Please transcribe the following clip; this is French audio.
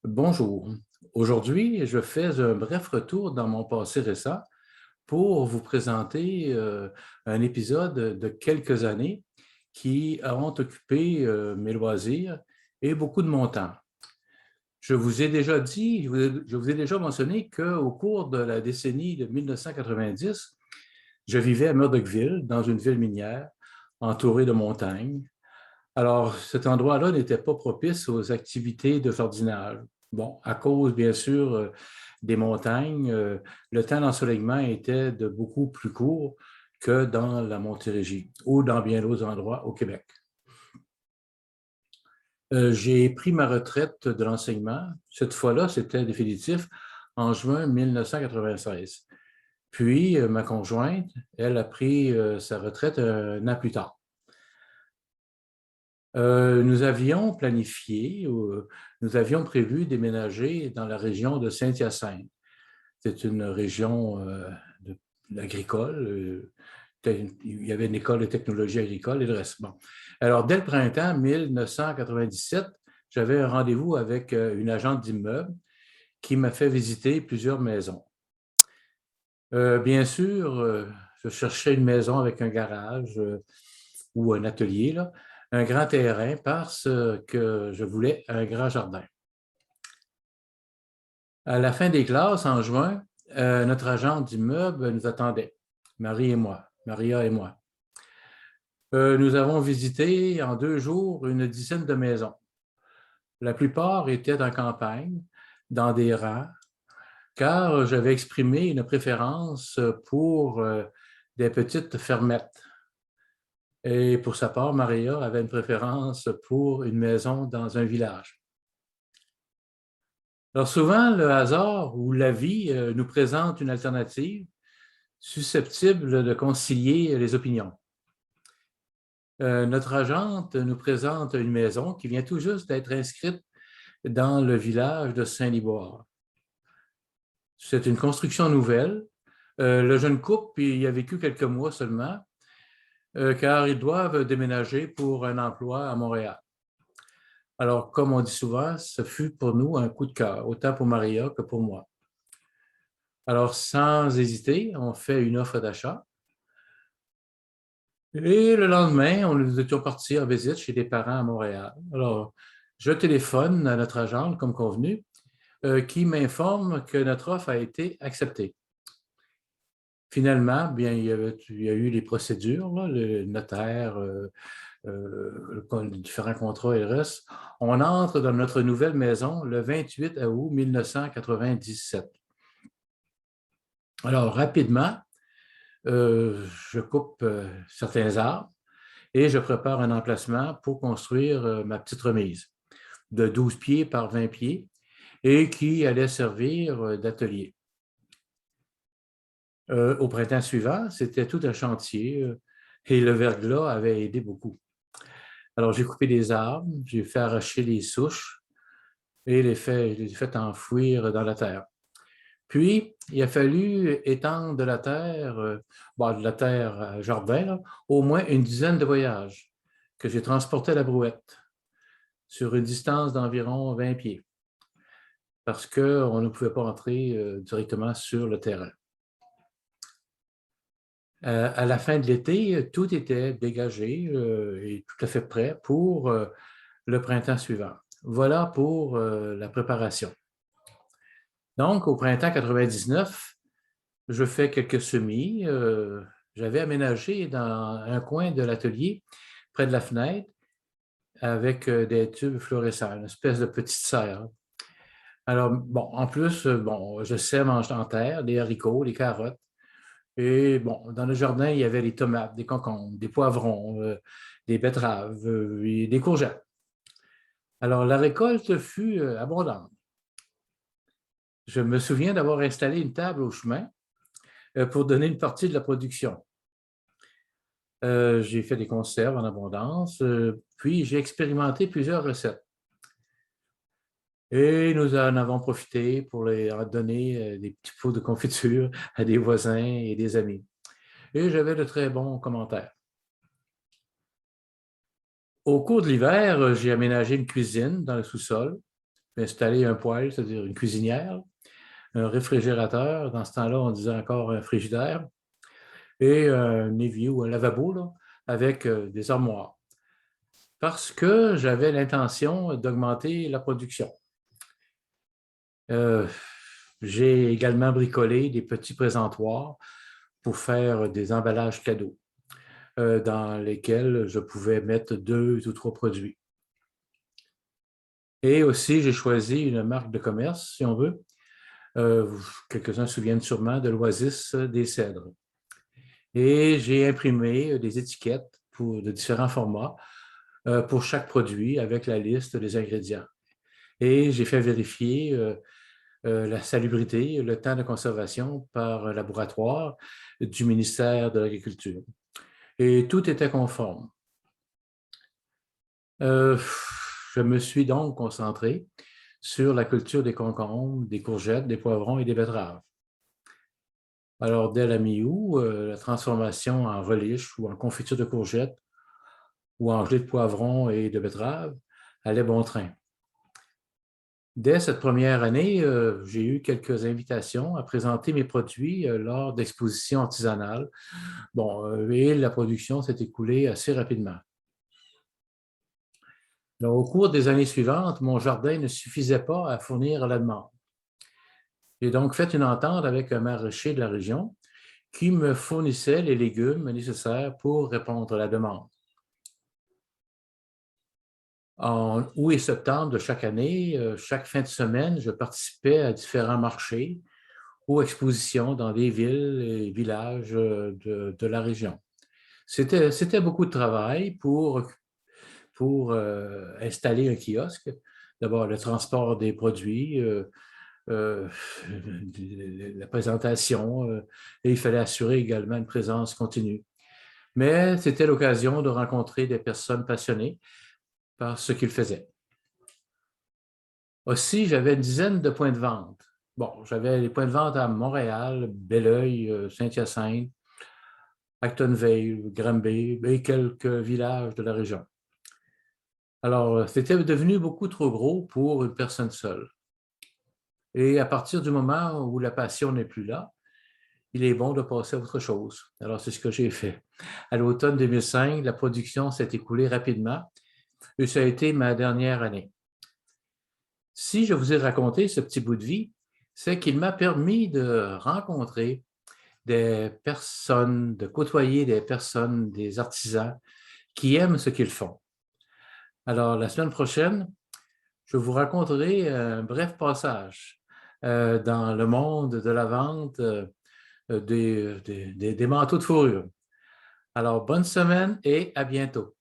Bonjour. Aujourd'hui, je fais un bref retour dans mon passé récent pour vous présenter un épisode de quelques années qui ont occupé mes loisirs et beaucoup de mon temps. Je vous ai déjà dit, je vous ai déjà mentionné qu'au cours de la décennie de 1990, je vivais à Murdochville, dans une ville minière, entourée de montagnes. Alors, cet endroit-là n'était pas propice aux activités de jardinage. Bon, à cause, bien sûr, des montagnes, le temps d'ensoleillement était de beaucoup plus court que dans la Montérégie ou dans bien d'autres endroits au Québec. J'ai pris ma retraite de l'enseignement. Cette fois-là, c'était définitif en juin 1996. Puis, ma conjointe, elle a pris sa retraite un an plus tard. Nous avions planifié, nous avions prévu déménager dans la région de Saint-Hyacinthe. C'est une région agricole. Il y avait une école de technologie agricole et le reste. Bon. Alors, dès le printemps 1997, j'avais un rendez-vous avec une agente d'immeubles qui m'a fait visiter plusieurs maisons. Bien sûr, je cherchais une maison avec un garage ou un atelier, là, un grand terrain parce que je voulais un grand jardin. À la fin des classes, en juin, notre agent d'immeuble nous attendait, Maria et moi. Nous avons visité en 2 jours une dizaine de maisons. La plupart étaient en campagne, dans des rangs, car j'avais exprimé une préférence pour des petites fermettes. Et pour sa part, Maria avait une préférence pour une maison dans un village. Alors souvent, le hasard ou la vie nous présente une alternative susceptible de concilier les opinions. Notre agente nous présente une maison qui vient tout juste d'être inscrite dans le village de Saint-Liboire. C'est une construction nouvelle. Le jeune couple y a vécu quelques mois seulement, car ils doivent déménager pour un emploi à Montréal. Alors, comme on dit souvent, ce fut pour nous un coup de cœur, autant pour Maria que pour moi. Alors, sans hésiter, on fait une offre d'achat. Et le lendemain, nous étions partis en visite chez des parents à Montréal. Alors, je téléphone à notre agente, comme convenu, qui m'informe que notre offre a été acceptée. Finalement, bien, il y a eu les procédures, là, le notaire, les différents contrats et le reste. On entre dans notre nouvelle maison le 28 août 1997. Alors, rapidement, je coupe certains arbres et je prépare un emplacement pour construire ma petite remise de 12 pieds par 20 pieds et qui allait servir d'atelier. Au printemps suivant, c'était tout un chantier et le verglas avait aidé beaucoup. Alors, j'ai coupé des arbres, j'ai fait arracher les souches et les fait enfouir dans la terre. Puis, il a fallu étendre de la terre, jardin, là, au moins une dizaine de voyages que j'ai transportés à la brouette sur une distance d'environ 20 pieds parce qu'on ne pouvait pas entrer directement sur le terrain. À la fin de l'été, tout était dégagé et tout à fait prêt pour le printemps suivant. Voilà pour la préparation. Donc, au printemps 99, je fais quelques semis. J'avais aménagé dans un coin de l'atelier, près de la fenêtre, avec des tubes fluorescents, une espèce de petite serre. Alors, bon, en plus, je sème en terre, des haricots, des carottes. Et bon, dans le jardin, il y avait des tomates, des concombres, des poivrons, des betteraves et des courgettes. Alors, la récolte fut abondante. Je me souviens d'avoir installé une table au chemin pour donner une partie de la production. J'ai fait des conserves en abondance, puis j'ai expérimenté plusieurs recettes. Et nous en avons profité pour leur donner des petits pots de confiture à des voisins et des amis. Et j'avais de très bons commentaires. Au cours de l'hiver, j'ai aménagé une cuisine dans le sous-sol installé un poêle, c'est-à-dire une cuisinière, un réfrigérateur, dans ce temps-là, on disait encore un frigidaire, et un évier ou un lavabo là, avec des armoires. Parce que j'avais l'intention d'augmenter la production. J'ai également bricolé des petits présentoirs pour faire des emballages cadeaux dans lesquels je pouvais mettre 2 ou 3 produits. Et aussi, j'ai choisi une marque de commerce, si on veut. Quelques-uns se souviennent sûrement de l'Oasis des Cèdres. Et j'ai imprimé des étiquettes de différents formats pour chaque produit avec la liste des ingrédients. Et j'ai fait vérifier la salubrité, le temps de conservation par un laboratoire du ministère de l'Agriculture. Et tout était conforme. Je me suis donc concentré sur la culture des concombres, des courgettes, des poivrons et des betteraves. Alors, dès la mi-août, la transformation en relish ou en confiture de courgettes ou en gelée de poivrons et de betteraves allait bon train. Dès cette première année, j'ai eu quelques invitations à présenter mes produits lors d'expositions artisanales. Bon, et la production s'est écoulée assez rapidement. Alors, au cours des années suivantes, mon jardin ne suffisait pas à fournir la demande. J'ai donc fait une entente avec un maraîcher de la région qui me fournissait les légumes nécessaires pour répondre à la demande. En août et septembre de chaque année, chaque fin de semaine, je participais à différents marchés ou expositions dans des villes et villages de la région. C'était beaucoup de travail pour installer un kiosque. D'abord, le transport des produits, la présentation, et il fallait assurer également une présence continue. Mais c'était l'occasion de rencontrer des personnes passionnées par ce qu'ils faisaient. Aussi, j'avais une dizaine de points de vente. Bon, j'avais les points de vente à Montréal, Belleuil, Saint-Hyacinthe, Actonville, Granby et quelques villages de la région. Alors, c'était devenu beaucoup trop gros pour une personne seule. Et à partir du moment où la passion n'est plus là, il est bon de passer à autre chose. Alors, c'est ce que j'ai fait. À l'automne 2005, la production s'est écoulée rapidement et ça a été ma dernière année. Si je vous ai raconté ce petit bout de vie, c'est qu'il m'a permis de rencontrer des personnes, de côtoyer des personnes, des artisans qui aiment ce qu'ils font. Alors, la semaine prochaine, je vous raconterai un bref passage dans le monde de la vente des manteaux de fourrure. Alors, bonne semaine et à bientôt.